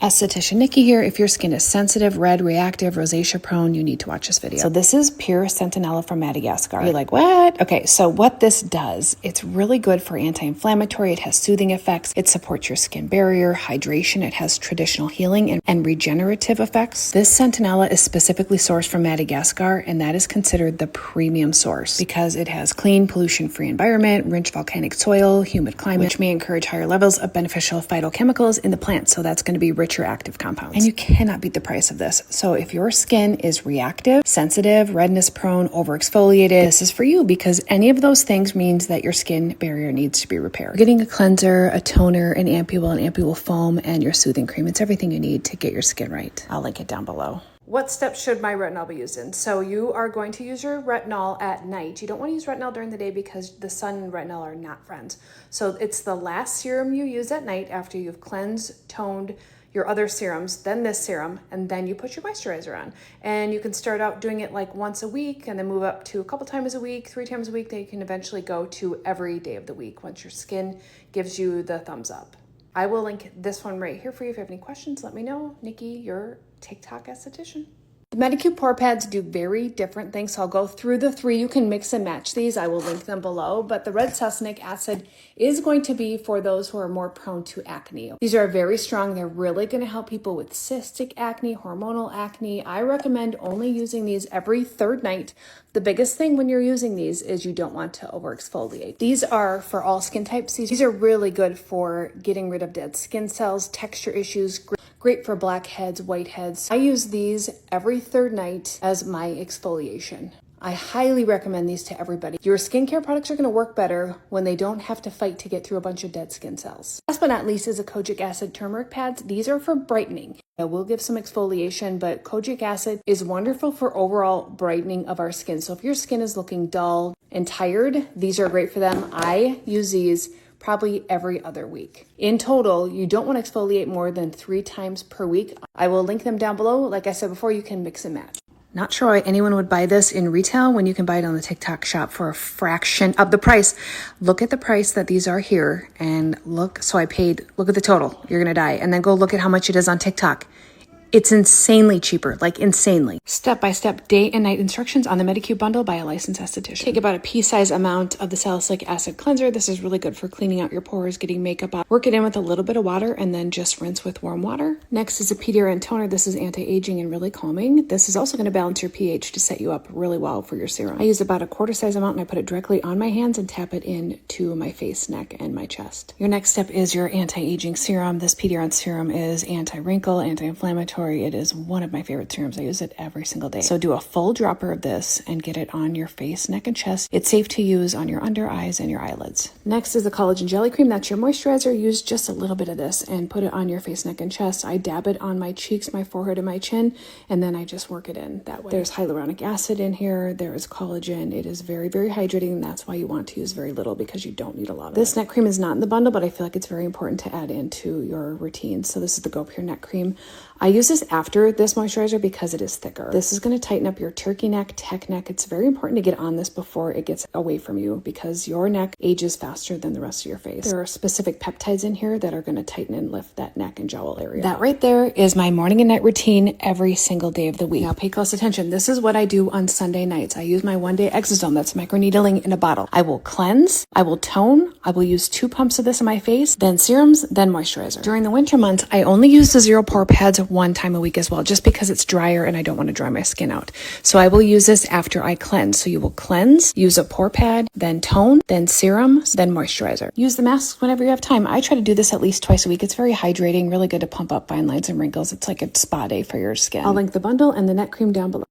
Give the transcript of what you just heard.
Esthetician Nikki here. If your skin is sensitive, red, reactive, rosacea prone, you need to watch this video. So this is pure Centella from Madagascar. You're like, what? Okay, so what this does, it's really good for anti-inflammatory. It has soothing effects. It supports your skin barrier, hydration. It has traditional healing and regenerative effects. This Centella is specifically sourced from Madagascar, and that is considered the premium source because it has clean, pollution-free environment, rich volcanic soil, humid climate, which may encourage higher levels of beneficial phytochemicals in the plant. So that's going to be rich active compounds. And you cannot beat the price of this. So if your skin is reactive, sensitive, redness prone, overexfoliated, this is for you because any of those things means that your skin barrier needs to be repaired. You're getting a cleanser, a toner, an ampule foam, and your soothing cream. It's everything you need to get your skin right. I'll link it down below. What steps should my retinol be used in? So you are going to use your retinol at night. You don't want to use retinol during the day because the sun and retinol are not friends. So it's the last serum you use at night after you've cleansed, toned, your other serums, then this serum, and then you put your moisturizer on. And you can start out doing it like once a week and then move up to a couple times a week, 3 times a week. Then you can eventually go to every day of the week once your skin gives you the thumbs up. I will link this one right here for you. If you have any questions, let me know. Nikki, your TikTok esthetician. The Medicube pore pads do very different things, so I'll go through the 3. You can mix and match these. I will link them below, but the red succinic acid is going to be for those who are more prone to acne. These are very strong. They're really going to help people with cystic acne, hormonal acne. I recommend only using these every 3rd night. The biggest thing when you're using these is you don't want to overexfoliate. These are for all skin types. These are really good for getting rid of dead skin cells, texture issues, great for blackheads, whiteheads. I use these every 3rd night as my exfoliation. I highly recommend these to everybody. Your skincare products are going to work better when they don't have to fight to get through a bunch of dead skin cells. Last but not least is a Kojic acid turmeric pads. These are for brightening. I will give some exfoliation, but Kojic acid is wonderful for overall brightening of our skin. So if your skin is looking dull and tired, these are great for them. I use these probably every other week. In total, you don't want to exfoliate more than 3 times per week. I will link them down below. Like I said before, you can mix and match. Not sure why anyone would buy this in retail when you can buy it on the TikTok shop for a fraction of the price. Look at the price that these are here and look at the total. You're gonna die. And then go look at how much it is on TikTok. It's insanely cheaper, like insanely. Step-by-step day and night instructions on the Medicube bundle by a licensed esthetician. Take about a pea-size amount of the salicylic acid cleanser. This is really good for cleaning out your pores, getting makeup off. Work it in with a little bit of water and then just rinse with warm water. Next is a PDRN toner. This is anti-aging and really calming. This is also going to balance your pH to set you up really well for your serum. I use about a quarter-size amount and I put it directly on my hands and tap it into my face, neck, and my chest. Your next step is your anti-aging serum. This PDRN serum is anti-wrinkle, anti-inflammatory. It is one of my favorite serums. I use it every single day. So do a full dropper of this and get it on your face, neck, and chest. It's safe to use on your under eyes and your eyelids. Next is the collagen jelly cream. That's your moisturizer. Use just a little bit of this and put it on your face, neck, and chest. I dab it on my cheeks, my forehead, and my chin, and then I just work it in that way. There's hyaluronic acid in here. There is collagen. It is very, very hydrating, and that's why you want to use very little because you don't need a lot of this. Neck cream is not in the bundle, but I feel like it's very important to add into your routine. So this is the Go Pure Neck Cream. I use this after this moisturizer because it is thicker. This is going to tighten up your turkey neck, tech neck. It's very important to get on this before it gets away from you because your neck ages faster than the rest of your face. There are specific peptides in here that are going to tighten and lift that neck and jowl area. That right there is my morning and night routine every single day of the week. Now pay close attention. This is what I do on Sunday nights. I use my 1-day Exosome. That's microneedling in a bottle. I will cleanse, I will tone, I will use 2 pumps of this on my face, then serums, then moisturizer. During the winter months, I only use the Zero Pore pads 1 time a week as well, just because it's drier and I don't want to dry my skin out. So I will use this after I cleanse. So you will cleanse, use a pore pad, then tone, then serum, then moisturizer. Use the masks whenever you have time. I try to do this at least twice a week. It's very hydrating, really good to pump up fine lines and wrinkles. It's like a spa day for your skin. I'll link the bundle and the neck cream down below.